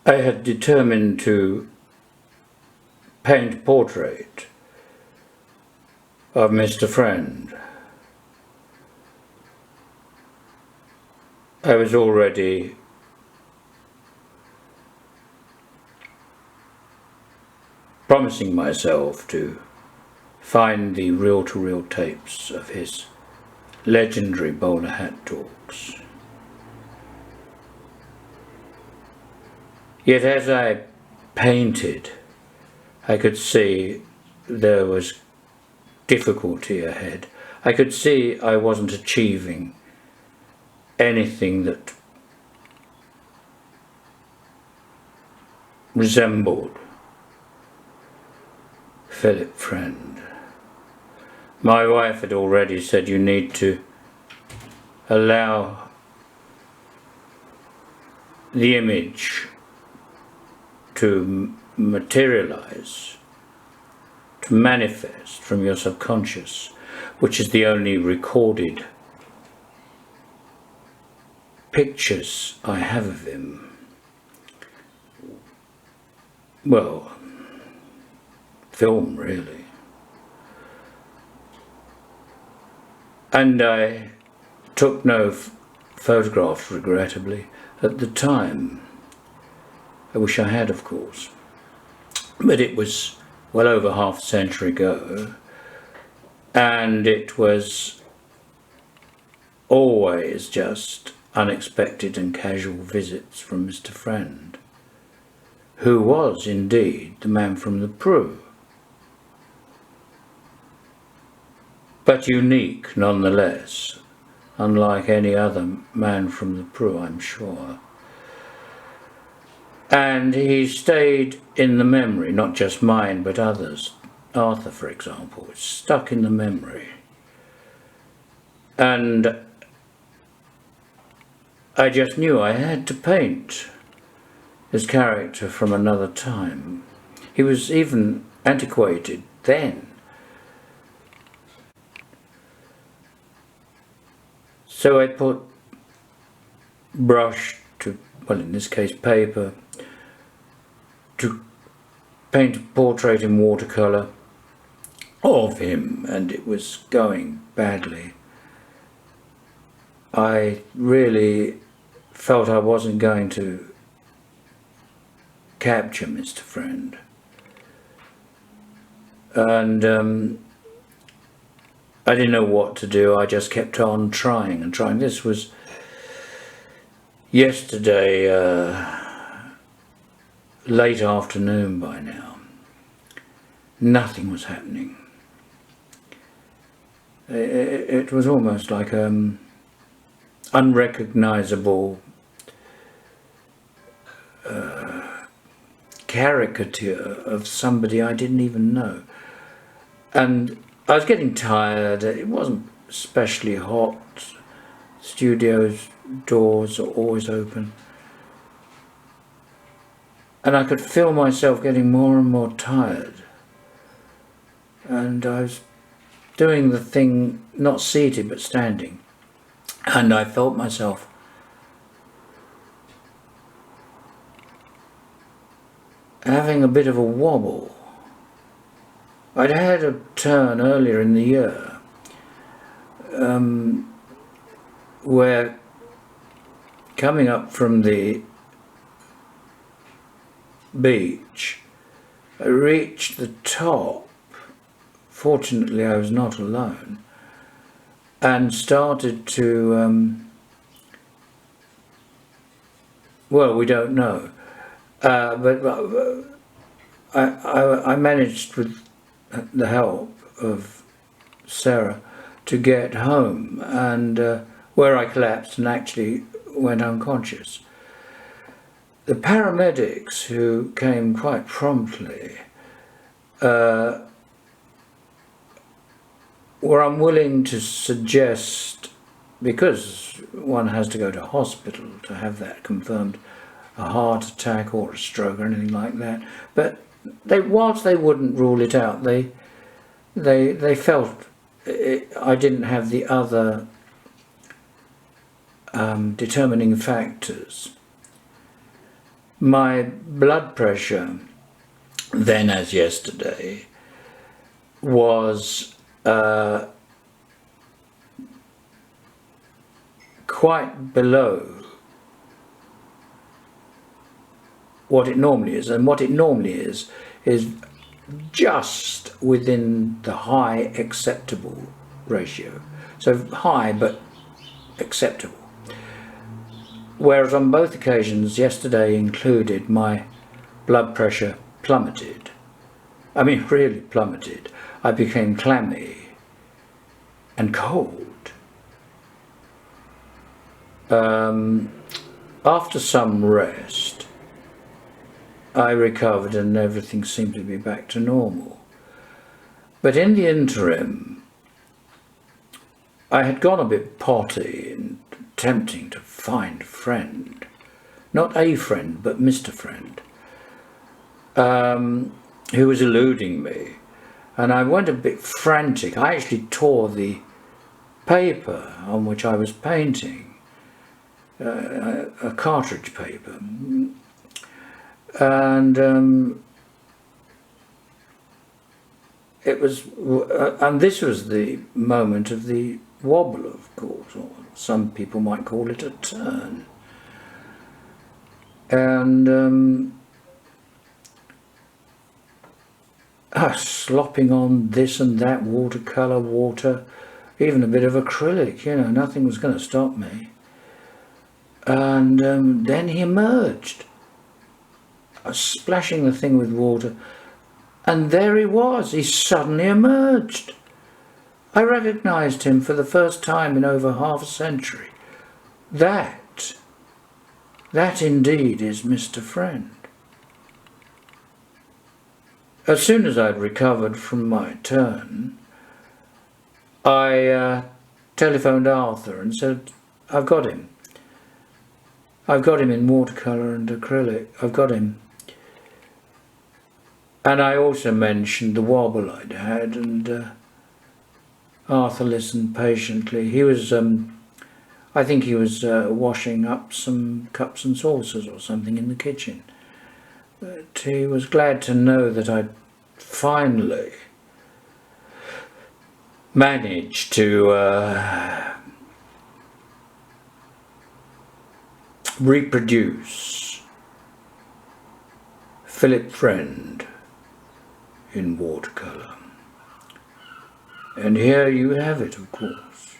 I had determined to paint a portrait of Mr. Friend. I was already promising myself to find the reel-to-reel tapes of his legendary bowler hat talks. Yet as I painted, I could see there was difficulty ahead. I could see I wasn't achieving anything that resembled Philip Friend. My wife had already said you need to allow the image to materialize, to manifest from your subconscious, which is the only recorded pictures I have of him. Well, film really. And I took no photographs, regrettably, at the time. I wish I had, of course. But it was well over half a century ago, and it was always just unexpected and casual visits from Mr. Friend, who was indeed the man from the Prue, but unique nonetheless, unlike any other man from the Prue, I'm sure. And he stayed in the memory, not just mine, but others. Arthur, for example, was stuck in the memory. And I just knew I had to paint his character from another time. He was even antiquated then. So I put brush to, well, in this case paper, to paint a portrait in watercolour of him, and it was going badly. I really felt I wasn't going to capture Mr. Friend. And I didn't know what to do. I just kept on trying and trying. This was yesterday, late afternoon by now. Nothing was happening. It was almost like unrecognizable caricature of somebody I didn't even know. And I was getting tired. It wasn't especially hot. Studios' doors are always open. And I could feel myself getting more and more tired. And I was doing the thing, not seated, but standing. And I felt myself having a bit of a wobble. I'd had a turn earlier in the year where, coming up from the beach, I reached the top. Fortunately, I was not alone, and started to, well, we don't know, but I managed, with the help of Sarah, to get home, and where I collapsed and actually went unconscious. The paramedics, who came quite promptly, were unwilling to suggest, because one has to go to hospital to have that confirmed, a heart attack or a stroke or anything like that. But whilst they wouldn't rule it out, they felt I didn't have the other determining factors. my blood pressure, then as yesterday, was quite below what it normally is, and what it normally is just within the high acceptable ratio. So high but acceptable. Whereas on both occasions, yesterday included, my blood pressure plummeted. I mean, really plummeted. I became clammy and cold. After some rest, I recovered and everything seemed to be back to normal. But in the interim, I had gone a bit potty and attempting to find a friend. Not a friend, but Mr. Friend, who was eluding me. And I went a bit frantic. I actually tore the paper on which I was painting, a cartridge paper. And it was, and this was the moment of the wobble, of course, or some people might call it a turn. And slopping on this and that, watercolour, water, even a bit of acrylic, you know, nothing was going to stop me. And then he emerged, splashing the thing with water, and there he was. He suddenly emerged. I recognised him for the first time in over half a century. That indeed is Mr. Friend. As soon as I'd recovered from my turn, I telephoned Arthur and said, I've got him. I've got him in watercolour and acrylic. I've got him. And I also mentioned the wobble I'd had, and Arthur listened patiently. He was, I think he was washing up some cups and saucers or something in the kitchen. But he was glad to know that I'd finally managed to reproduce Philip Friend in watercolour. And here you have it, of course.